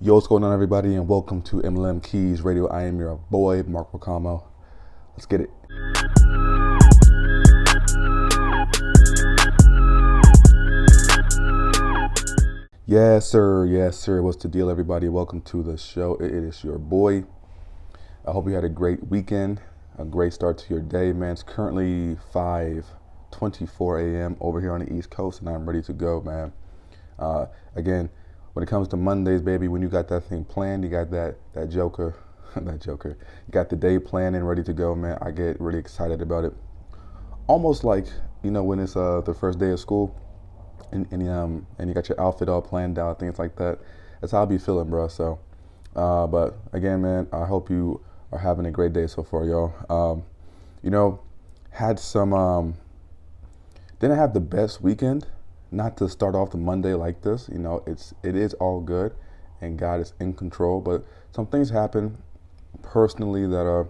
Yo, what's going on, everybody, and welcome to MLM Keys Radio. I am your boy, Mark Wakamo. Let's get it. Yes, sir. Yes, sir. What's the deal, everybody? Welcome to the show. It is your boy. I hope you had a great weekend, a great start to your day, man. It's currently 5:24 a.m. over here on the East Coast, and I'm ready to go, man. Again, when it comes to Mondays, baby, when you got that thing planned, you got that joker, that joker, you got the day planned and ready to go, man. I get really excited about it. Almost like, when it's the first day of school, and you got your outfit all planned out, things like that. That's how I be feeling, bro. So, but again, man, I hope you are having a great day so far, yo. You know, had some didn't have the best weekend. Not to start off the Monday like this, it is all good, and God is in control. But some things happen personally that are,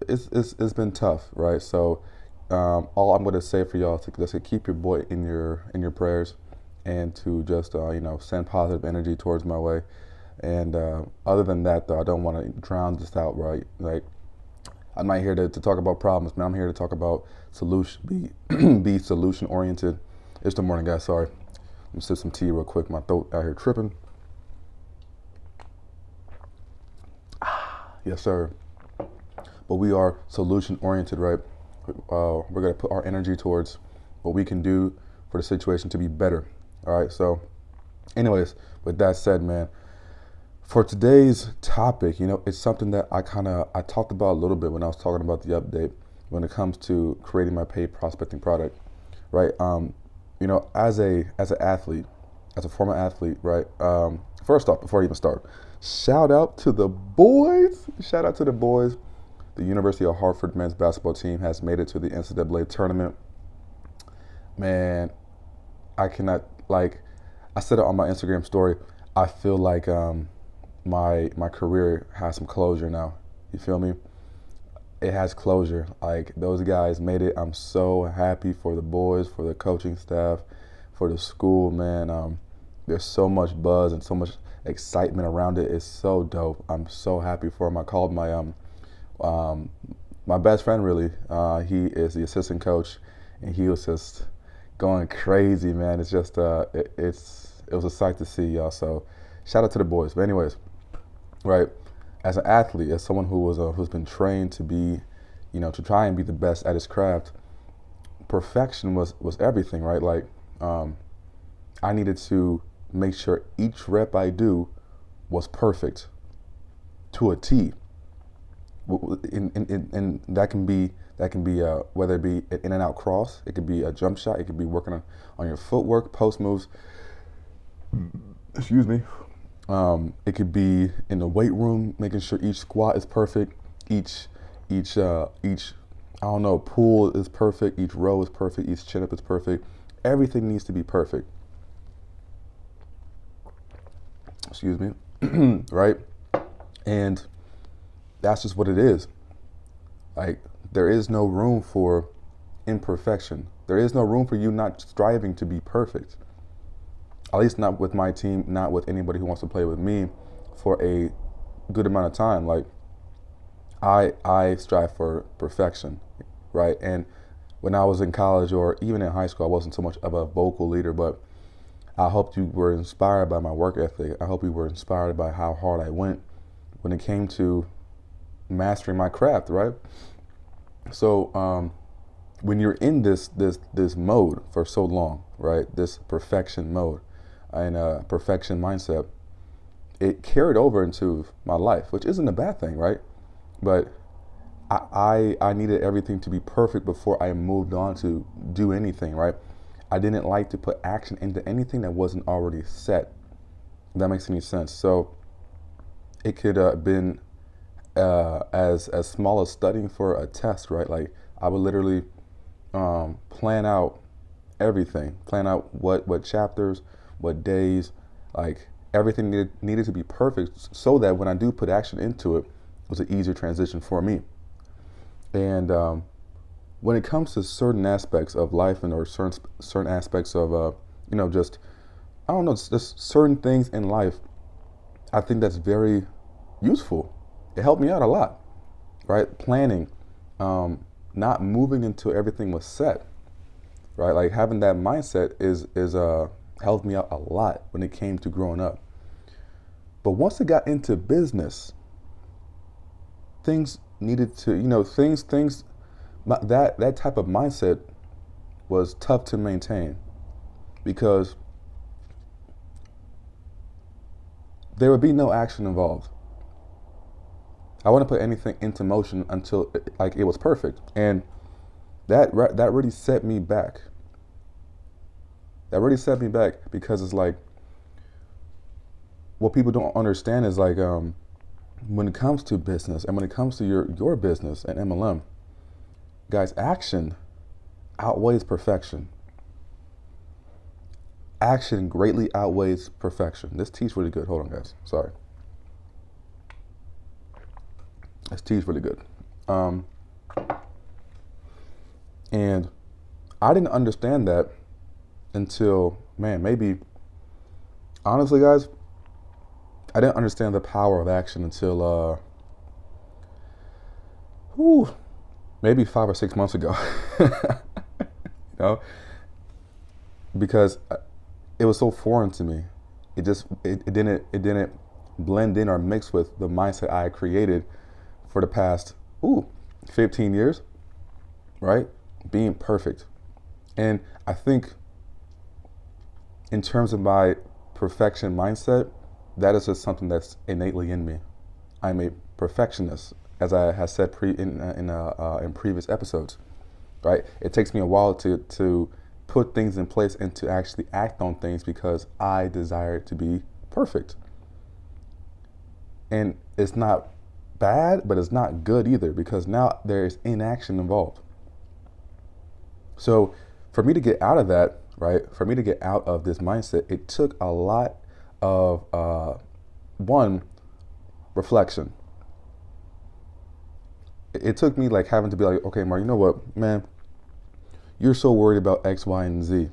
it's been tough, right? So, all I'm gonna say for y'all is to just to keep your boy in your prayers, and to just send positive energy towards my way. And other than that, though, I don't want to drown this out, right? Like, I'm not here to talk about problems, man. I'm here to talk about solution. Be solution oriented. It's the morning, guys. Sorry. Let me sip some tea real quick. My throat out here tripping. Yes, sir. But we are solution oriented, right? We're gonna put our energy towards what we can do for the situation to be better. All right. So, anyways, with that said, man, for today's topic, it's something that I talked about a little bit when I was talking about the update when it comes to creating my paid prospecting product, right? As an athlete, as a former athlete, right? First off, before I even start, shout out to the boys. Shout out to the boys. The University of Hartford men's basketball team has made it to the NCAA tournament. Man, I cannot, like, I said it on my Instagram story. I feel like my career has some closure now. You feel me? It has closure. Like, those guys made it. I'm so happy for the boys, for the coaching staff, for the school, man. There's so much buzz and so much excitement around it. It's so dope. I'm so happy for them. I called my best friend, really. He is the assistant coach, and he was just going crazy, man. It's just it was a sight to see, y'all. So shout out to the boys. But anyways, right, as an athlete, as someone who's been trained to be, to try and be the best at his craft, perfection was everything, right? Like, I needed to make sure each rep I do was perfect to a T. And that can be whether it be an in and out cross, it could be a jump shot, it could be working on your footwork, post moves. Excuse me. It could be in the weight room, making sure each squat is perfect, each pull is perfect, each row is perfect, each chin up is perfect. Everything needs to be perfect. Excuse me. Right? And that's just what it is. Like, there is no room for imperfection. There is no room for you not striving to be perfect. At least not with my team, not with anybody who wants to play with me for a good amount of time. Like, I strive for perfection, right? And when I was in college or even in high school, I wasn't so much of a vocal leader, but I hope you were inspired by my work ethic. I hope you were inspired by how hard I went when it came to mastering my craft, right? So when you're in this mode for so long, right, this perfection mode and perfection mindset, it carried over into my life, which isn't a bad thing, right? But I needed everything to be perfect before I moved on to do anything, right? I didn't like to put action into anything that wasn't already set. If that makes any sense. So it could have been as small as studying for a test, right? Like, I would literally plan out everything, plan out what chapters, what days, like everything needed to be perfect so that when I do put action into it, it was an easier transition for me. And when it comes to certain aspects of life or certain aspects of just I don't know, it's just certain things in life I think that's very useful. It helped me out a lot, right? Planning, not moving until everything was set, right? Like having that mindset is helped me out a lot when it came to growing up. But once it got into business, things needed to, things that type of mindset was tough to maintain because there would be no action involved. I wouldn't put anything into motion until like it was perfect, and that really set me back. That really set me back because it's like what people don't understand is like when it comes to business and when it comes to your business and MLM, guys, action outweighs perfection. Action greatly outweighs perfection. This tea's really good. Hold on, guys. Sorry. This tea's really good. And I didn't understand that until, man, maybe, honestly, guys, I didn't understand the power of action until, maybe 5 or 6 months ago. You know, because it was so foreign to me. It didn't blend in or mix with the mindset I had created for the past 15 years, right? Being perfect. And I think in terms of my perfection mindset, that is just something that's innately in me. I'm a perfectionist, as I have said in previous episodes, right? It takes me a while to put things in place and to actually act on things because I desire it to be perfect. And it's not bad, but it's not good either because now there is inaction involved. So for me to get out of that, right, for me to get out of this mindset, it took a lot of, one, reflection. It took me like having to be like, okay, Mark, you know what, man, you're so worried about X, Y, and Z.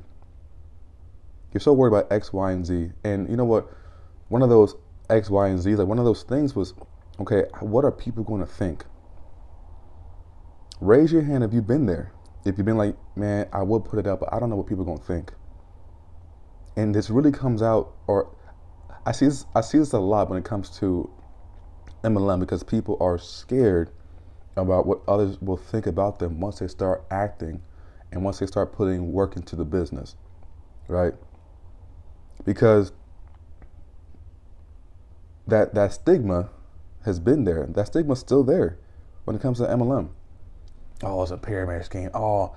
You're so worried about X, Y, and Z. And you know what? One of those X, Y, and Z, like one of those things was, okay, what are people going to think? Raise your hand if you've been there. If you've been like, man, I would put it up, but I don't know what people are going to think. And this really comes out, or I see this a lot when it comes to MLM because people are scared about what others will think about them once they start acting and once they start putting work into the business, right? Because that stigma has been there. That stigma's still there when it comes to MLM. Oh, it's a pyramid scheme. Oh,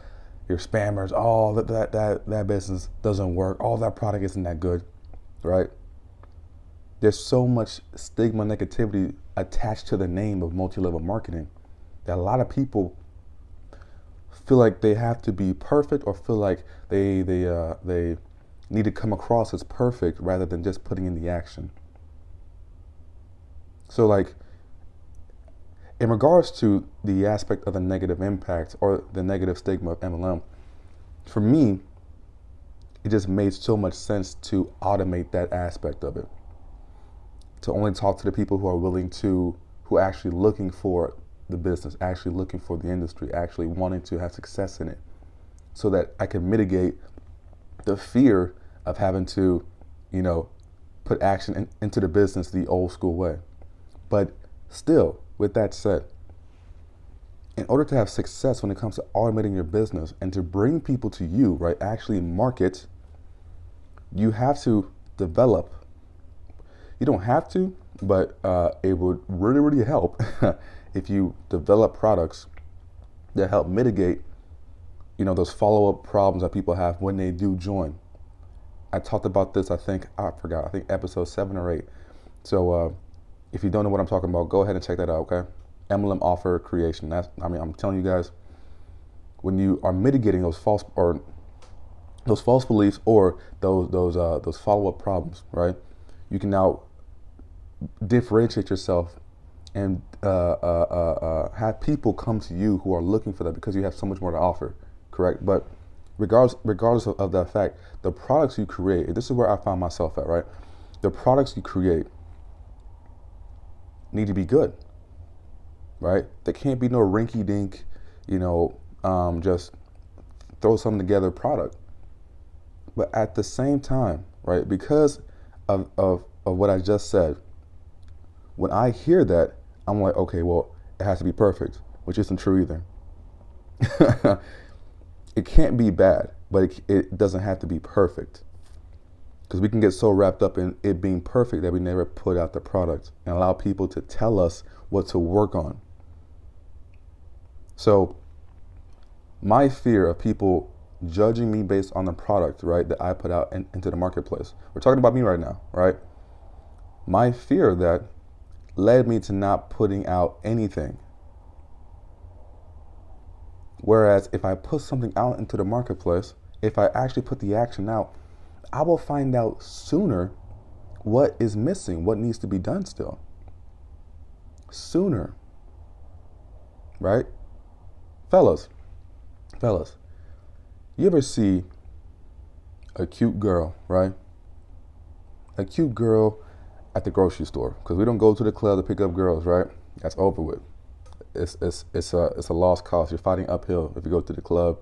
you're spammers. Oh, that business doesn't work. Oh, that product isn't that good, right? There's so much stigma, negativity attached to the name of multi-level marketing that a lot of people feel like they have to be perfect or feel like they need to come across as perfect rather than just putting in the action. So like in regards to the aspect of the negative impact or the negative stigma of MLM, for me, it just made so much sense to automate that aspect of it. To only talk to the people who are willing to, who are actually looking for the business, actually looking for the industry, actually wanting to have success in it, so that I can mitigate the fear of having to, put action into the business the old school way. But still, with that said, in order to have success when it comes to automating your business and to bring people to you, right, actually market, you have to develop. You don't have to, but it would really, really help if you develop products that help mitigate, those follow-up problems that people have when they do join. I talked about this, I think episode 7 or 8. So if you don't know what I'm talking about, go ahead and check that out, okay? MLM offer creation. I'm telling you guys, when you are mitigating those false beliefs or those follow-up problems, right? You can now differentiate yourself and have people come to you who are looking for that because you have so much more to offer, correct? But regardless of that fact, the products you create, this is where I find myself at, right? The products you create need to be good, right? There can't be no rinky dink, just throw something together product. But at the same time, right, because of what I just said, when I hear that, I'm like, okay, well, it has to be perfect, which isn't true either. It can't be bad, but it doesn't have to be perfect. Because we can get so wrapped up in it being perfect that we never put out the product and allow people to tell us what to work on. So my fear of people judging me based on the product, right, that I put out into the marketplace. We're talking about me right now, right? My fear of that led me to not putting out anything. Whereas if I put something out into the marketplace, if I actually put the action out, I will find out sooner what is missing, what needs to be done still. Sooner. Right? Fellas, you ever see a cute girl, right? A cute girl at the grocery store, because we don't go to the club to pick up girls, right? That's over with. It's a lost cause. You're fighting uphill if you go to the club,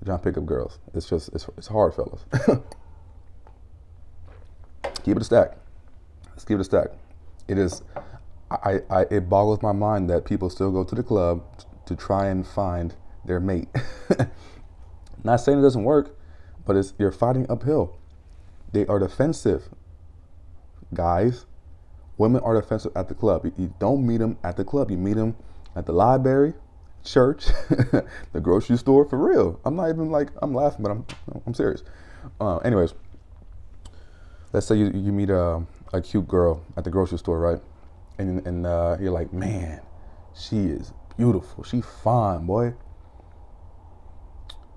you're trying to pick up girls. It's hard, fellas. Keep it a stack. Let's keep it a stack. It is. It boggles my mind that people still go to the club to try and find their mate. Not saying it doesn't work, but you're fighting uphill. They are defensive, guys. Women are defensive at the club. You don't meet them at the club. You meet them at the library, church, the grocery store. For real. I'm not even I'm laughing, but I'm serious. Anyways, let's say you meet a cute girl at the grocery store, right? And you're like, man, she is beautiful. She fine, boy.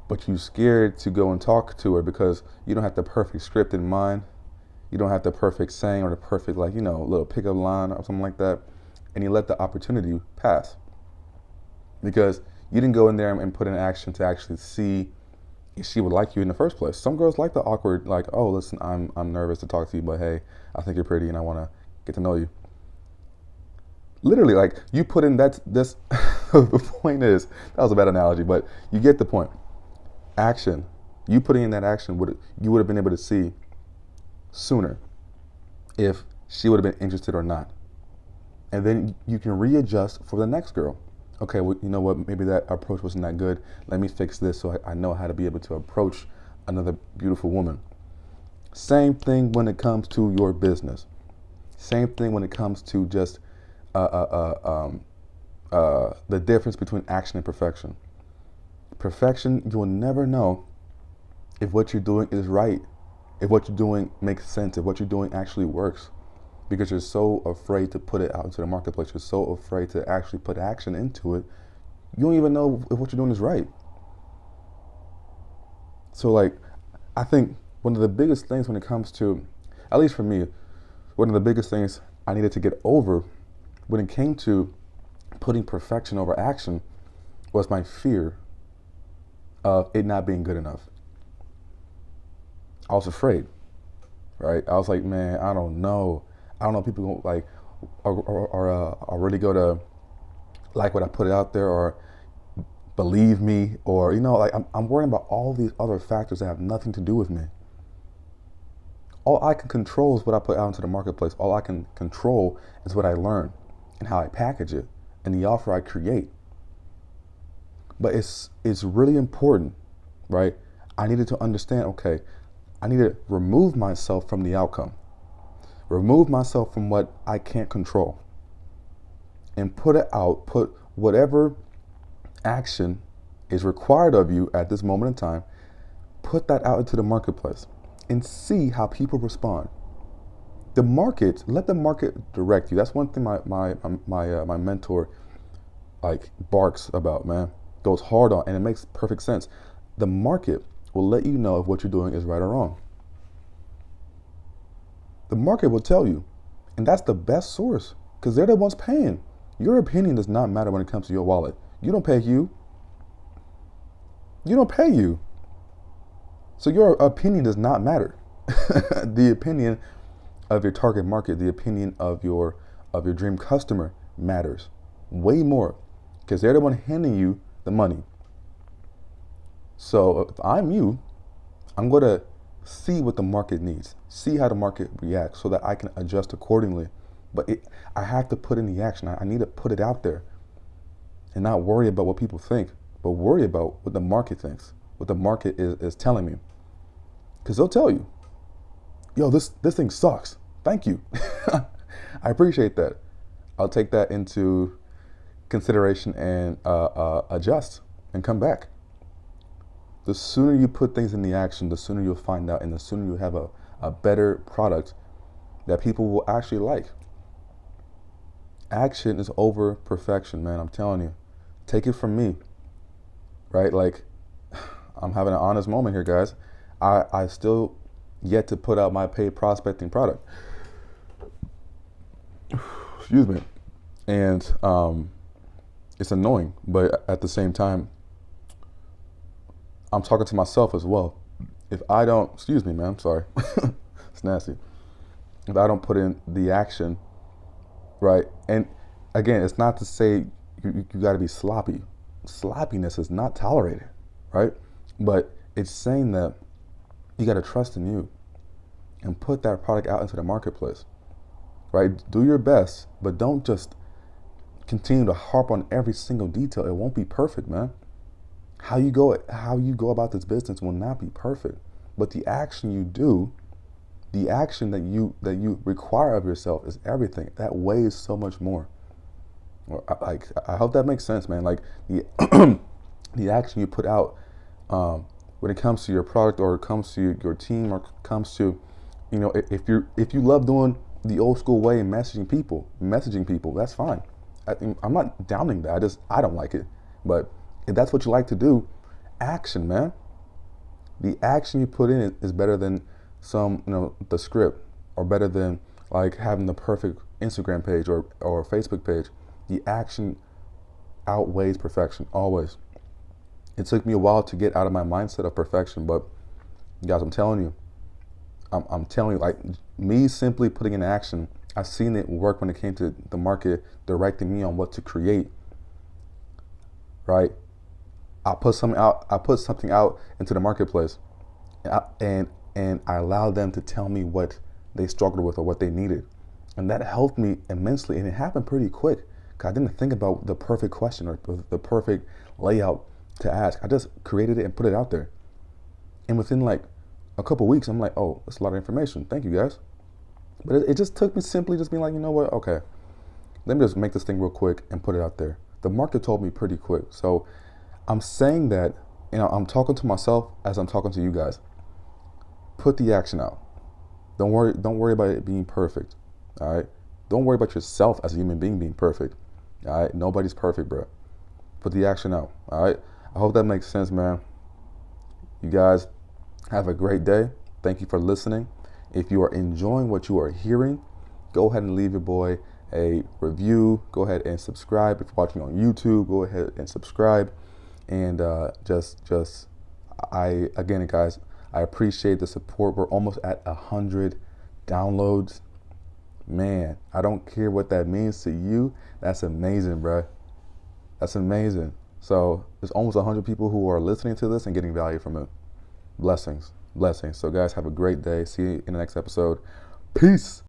But you scared to go and talk to her because you don't have the perfect script in mind. You don't have the perfect saying or the perfect, little pickup line or something like that. And you let the opportunity pass. Because you didn't go in there and put in action to actually see if she would like you in the first place. Some girls like the awkward, oh, listen, I'm nervous to talk to you, but hey, I think you're pretty and I want to get to know you. Literally, you put in this, the point is, that was a bad analogy, but you get the point. Action. You putting in that action, you would have been able to see sooner if she would have been interested or not. And then you can readjust for the next girl. Okay, well, you know what? Maybe that approach wasn't that good. Let me fix this so I know how to be able to approach another beautiful woman. Same thing when it comes to your business. Same thing when it comes to just the difference between action and perfection. Perfection, you will never know if what you're doing is right, if what you're doing makes sense, if what you're doing actually works. Because you're so afraid to put it out into the marketplace. You're so afraid to actually put action into it. You don't even know if what you're doing is right. So I think one of the biggest things when it comes to, at least for me, one of the biggest things I needed to get over when it came to putting perfection over action was my fear of it not being good enough. I was afraid, right? I was like, man, I don't know. People are really going to like what I put out there or believe me, or I'm worrying about all these other factors that have nothing to do with me. All I can control is what I put out into the marketplace. All I can control is what I learn and how I package it and the offer I create. But it's really important, right? I needed to understand, okay, I need to remove myself from the outcome. Remove myself from what I can't control. And put it out, put whatever action is required of you at this moment in time, put that out into the marketplace and see how people respond. The market, let the market direct you. That's one thing my mentor barks about, man. Goes hard on, and it makes perfect sense. The market will let you know if what you're doing is right or wrong. The market will tell you, and that's the best source because they're the ones paying. Your opinion does not matter when it comes to your wallet. You don't pay you. You don't pay you. So your opinion does not matter. The opinion of your target market, the opinion of your dream customer matters way more because they're the one handing you the money. So if I'm you, I'm going to see what the market needs, see how the market reacts so that I can adjust accordingly. But I have to put in the action. I need to put it out there and not worry about what people think, but worry about what the market thinks, what the market is telling me. Because they'll tell you, yo, this thing sucks. Thank you. I appreciate that. I'll take that into consideration and adjust and come back. The sooner you put things in the action, the sooner you'll find out, and the sooner you have a better product that people will actually like. Action is over perfection, man. I'm telling you. Take it from me, right? Like, I'm having an honest moment here, guys. I still yet to put out my paid prospecting product. Excuse me. And it's annoying, but at the same time, I'm talking to myself as well. If I don't, excuse me, man, I'm sorry. It's nasty. If I don't put in the action, right? And again, it's not to say you got to be sloppy. Sloppiness is not tolerated, right? But it's saying that you got to trust in you and put that product out into the marketplace, right? Do your best, but don't just continue to harp on every single detail. It won't be perfect, man. How you go about this business will not be perfect, but the action you do, the action that you require of yourself is everything. That weighs so much more. I hope that makes sense, man. Like the the action you put out when it comes to your product or it comes to your team or it comes to, you know, if you love doing the old school way and messaging people, that's fine. I'm not downing that. I don't like it, but if that's what you like to do, action, man. The action you put in is better than the script, or better than like having the perfect Instagram page or Facebook page. The action outweighs perfection, always. It took me a while to get out of my mindset of perfection, but guys, I'm telling you, like me simply putting in action, I've seen it work when it came to the market directing me on what to create, right? I put something out into the marketplace, and I allowed them to tell me what they struggled with or what they needed, and that helped me immensely. And it happened pretty quick because I didn't think about the perfect question or the perfect layout to ask. I just created it and put it out there, and within like a couple weeks, I'm like, oh, that's a lot of information. Thank you, guys. But it just took me simply just being like, you know what? Okay, let me just make this thing real quick and put it out there. The market told me pretty quick, so I'm saying that, I'm talking to myself as I'm talking to you guys. Put the action out. Don't worry about it being perfect. All right. Don't worry about yourself as a human being being perfect. All right. Nobody's perfect, bro. Put the action out. All right. I hope that makes sense, man. You guys have a great day. Thank you for listening. If you are enjoying what you are hearing, go ahead and leave your boy a review. Go ahead and subscribe. If you're watching on YouTube, go ahead and subscribe. And again, guys, I appreciate the support. We're almost at 100 downloads. Man, I don't care what that means to you. That's amazing, bro. That's amazing. So there's almost 100 people who are listening to this and getting value from it. Blessings. So guys, have a great day. See you in the next episode. Peace.